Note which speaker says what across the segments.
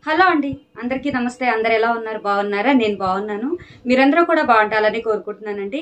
Speaker 1: Hello అండి, అందరికీ నమస్తే. అందరు ఎలా ఉన్నారు? బాగున్నారా? నేను బాగున్నాను. మీరందరూ కూడా బాగుండాలని కోరుకుంటున్నానండి.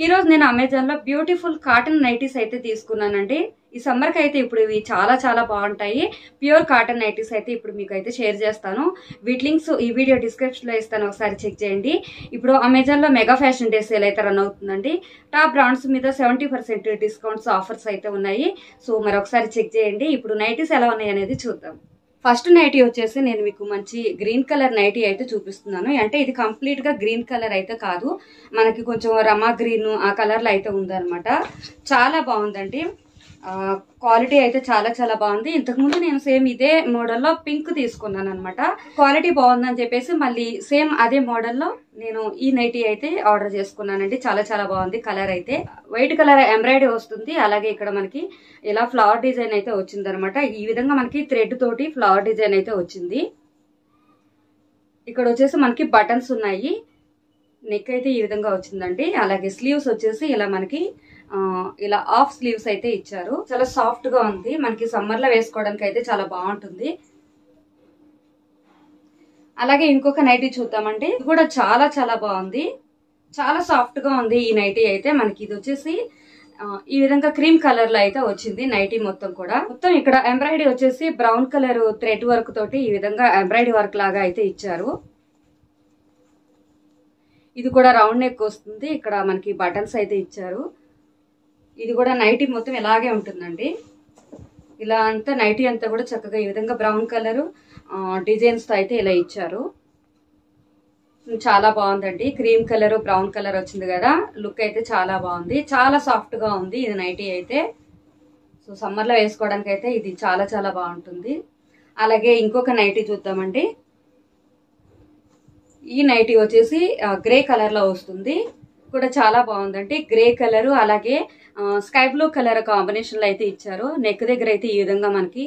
Speaker 1: ఈరోజు నేను అమెజాన్లో బ్యూటిఫుల్ కాటన్ నైటీస్ అయితే తీసుకున్నానండి. ఈ సమ్మర్కి అయితే ఇప్పుడు ఇవి చాలా చాలా బాగుంటాయి. ప్యూర్ కాటన్ నైటీస్ అయితే ఇప్పుడు మీకు అయితే షేర్ చేస్తాను. వీటి లింక్స్ ఈ వీడియో డిస్క్రిప్షన్లో ఇస్తాను, ఒకసారి చెక్ చేయండి. ఇప్పుడు అమెజాన్లో మెగా ఫ్యాషన్ డే సేల్ అయితే రన్ అవుతుందండి. టాప్ బ్రాండ్స్ మీద 70% డిస్కౌంట్స్ ఆఫర్స్ అయితే ఉన్నాయి. సో మరొకసారి చెక్ చేయండి. ఇప్పుడు నైటీస్ ఎలా ఉన్నాయి అనేది చూద్దాం. ఫస్ట్ నైటీ వచ్చేసి నేను మీకు మంచి గ్రీన్ కలర్ నైటీ అయితే చూపిస్తున్నాను. అంటే ఇది కంప్లీట్ గా గ్రీన్ కలర్ అయితే కాదు, మనకి కొంచెం రమా గ్రీన్ ఆ కలర్ లో అయితే ఉందన్నమాట. చాలా బాగుందండి. క్వాలిటీ అయితే చాలా చాలా బాగుంది. ఇంతకుముందు నేను సేమ్ ఇదే మోడల్లో పింక్ తీసుకున్నాను అనమాట. క్వాలిటీ బాగుందని చెప్పేసి మళ్ళీ సేమ్ అదే మోడల్లో నేను ఈ నైటీ అయితే ఆర్డర్ చేసుకున్నానండి. చాలా చాలా బాగుంది. కలర్ అయితే వైట్ కలర్ ఎంబ్రాయిడరీ వస్తుంది. అలాగే ఇక్కడ మనకి ఇలా ఫ్లవర్ డిజైన్ అయితే వచ్చింది అనమాట. ఈ విధంగా మనకి థ్రెడ్ తోటి ఫ్లవర్ డిజైన్ అయితే వచ్చింది. ఇక్కడ వచ్చేసి మనకి బటన్స్ ఉన్నాయి. నెక్ అయితే ఈ విధంగా వచ్చిందండి. అలాగే స్లీవ్స్ వచ్చేసి ఇలా మనకి ఇలా హాఫ్ స్లీవ్స్ అయితే ఇచ్చారు. చాలా సాఫ్ట్ గా ఉంది. మనకి సమ్మర్ లో వేసుకోవడానికి అయితే చాలా బాగుంటుంది. అలాగే ఇంకొక నైటీ చూద్దామండి. ఇది కూడా చాలా చాలా బాగుంది. చాలా సాఫ్ట్ గా ఉంది ఈ నైటీ అయితే. మనకి ఇది వచ్చేసి ఈ విధంగా క్రీమ్ కలర్ లో అయితే వచ్చింది నైటీ మొత్తం కూడా. మొత్తం ఇక్కడ ఎంబ్రాయిడరీ వచ్చేసి బ్రౌన్ కలర్ థ్రెడ్ వర్క్ తోటి ఈ విధంగా ఎంబ్రాయిడరీ వర్క్ లాగా అయితే ఇచ్చారు. ఇది కూడా రౌండ్ నెక్ వస్తుంది. ఇక్కడ మనకి బటన్స్ అయితే ఇచ్చారు. ఇది కూడా నైటీ మొత్తం ఇలాగే ఉంటుందండి. ఇలా అంతా నైటీ అంతా కూడా చక్కగా ఈ విధంగా బ్రౌన్ కలర్ డిజైన్స్ తో అయితే ఇలా ఇచ్చారు. చాలా బాగుందండి. క్రీమ్ కలర్ బ్రౌన్ కలర్ వచ్చింది కదా, లుక్ అయితే చాలా బాగుంది. చాలా సాఫ్ట్ గా ఉంది ఇది నైటీ అయితే. సో సమ్మర్ లో వేసుకోవడానికి అయితే ఇది చాలా చాలా బాగుంటుంది. అలాగే ఇంకొక నైటీ చూద్దామండి. ఈ నైటీ వచ్చేసి గ్రే కలర్ లో వస్తుంది. కూడా చాలా బాగుందండి. గ్రే కలర్ అలాగే స్కై బ్లూ కలర్ కాంబినేషన్ లో అయితే ఇచ్చారు. నెక్ దగ్గర అయితే ఈ విధంగా మనకి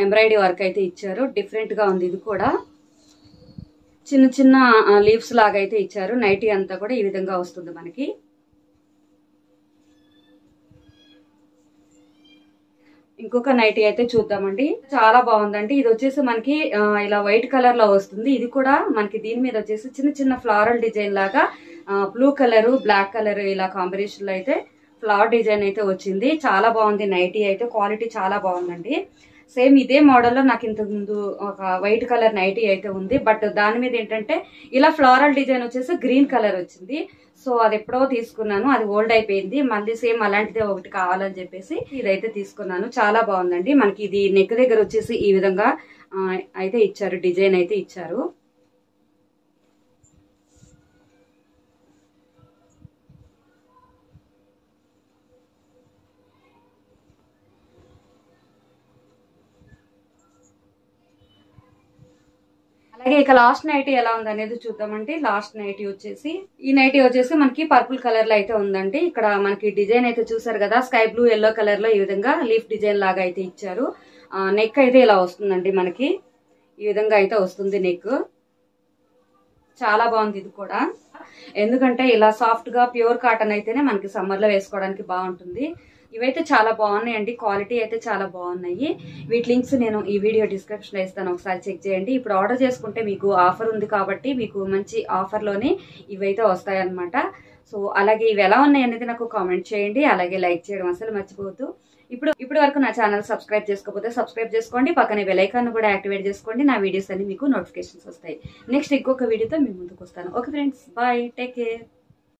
Speaker 1: ఎంబ్రాయిడరీ వర్క్ అయితే ఇచ్చారు. డిఫరెంట్ గా ఉంది. ఇది కూడా చిన్న చిన్న లీవ్స్ లాగా అయితే ఇచ్చారు. నైటీ అంతా కూడా ఈ విధంగా వస్తుంది మనకి. ఇంకొక నైటీ అయితే చూద్దామండి. చాలా బాగుందండి. ఇది వచ్చేసి మనకి ఇలా వైట్ కలర్ లో వస్తుంది. ఇది కూడా మనకి దీని మీద వచ్చేసి చిన్న చిన్న ఫ్లారల్ డిజైన్ లాగా బ్లూ కలర్ బ్లాక్ కలర్ ఇలా కాంబినేషన్ లో అయితే ఫ్లవర్ డిజైన్ అయితే వచ్చింది. చాలా బాగుంది నైటీ అయితే. క్వాలిటీ చాలా బాగుందండి. సేమ్ ఇదే మోడల్లో నాకు ఇంతకు ముందు ఒక వైట్ కలర్ నైటీ అయితే ఉంది. బట్ దాని మీద ఏంటంటే ఇలా ఫ్లోరల్ డిజైన్ వచ్చేసి గ్రీన్ కలర్ వచ్చింది. సో అది ఎప్పుడో తీసుకున్నాను, అది ఓల్డ్ అయిపోయింది. మళ్ళీ సేమ్ అలాంటిదే ఒకటి కావాలని చెప్పేసి ఇదైతే తీసుకున్నాను. చాలా బాగుందండి. మనకి ఇది నెక్ దగ్గర వచ్చేసి ఈ విధంగా అయితే ఇచ్చారు, డిజైన్ అయితే ఇచ్చారు. అలాగే ఇక లాస్ట్ నైటీ ఎలా ఉంది అనేది చూద్దామండి. లాస్ట్ నైటీ వచ్చేసి ఈ నైటీ వచ్చేసి మనకి పర్పుల్ కలర్ లో అయితే ఉందండి. ఇక్కడ మనకి డిజైన్ అయితే చూసారు కదా, స్కై బ్లూ ఎల్లో కలర్ లో ఈ విధంగా లీఫ్ డిజైన్ లాగా అయితే ఇచ్చారు. నెక్ అయితే ఇలా వస్తుందండి. మనకి ఈ విధంగా అయితే వస్తుంది నెక్. చాలా బాగుంది ఇది కూడా. ఎందుకంటే ఇలా సాఫ్ట్ గా ప్యూర్ కాటన్ అయితేనే మనకి సమ్మర్ లో వేసుకోవడానికి బాగుంటుంది. ఇవైతే చాలా బాగున్నాయండి. క్వాలిటీ అయితే చాలా బాగున్నాయి. వీటి లింక్స్ నేను ఈ వీడియో డిస్క్రిప్షన్ లో ఇస్తాను, ఒకసారి చెక్ చేయండి. ఇప్పుడు ఆర్డర్ చేసుకుంటే మీకు ఆఫర్ ఉంది కాబట్టి మీకు మంచి ఆఫర్ లోనే ఇవైతే వస్తాయన్నమాట. సో అలాగే ఇవి ఎలా ఉన్నాయి అనేది నాకు కామెంట్ చేయండి. అలాగే లైక్ చేయడం అసలు మర్చిపోవద్దు. ఇప్పుడు వరకు నా ఛానల్ సబ్స్క్రైబ్ చేసుకోకపోతే సబ్స్క్రైబ్ చేసుకోండి. పక్కనే బెల్ ఐకాన్ కూడా యాక్టివేట్ చేసుకోండి. నా వీడియోస్ అన్ని మీకు నోటిఫికేషన్స్ వస్తాయి. నెక్స్ట్ ఇంకొక వీడియోతో మీ ముందుకు వస్తాను. Okay friends, bye, take care.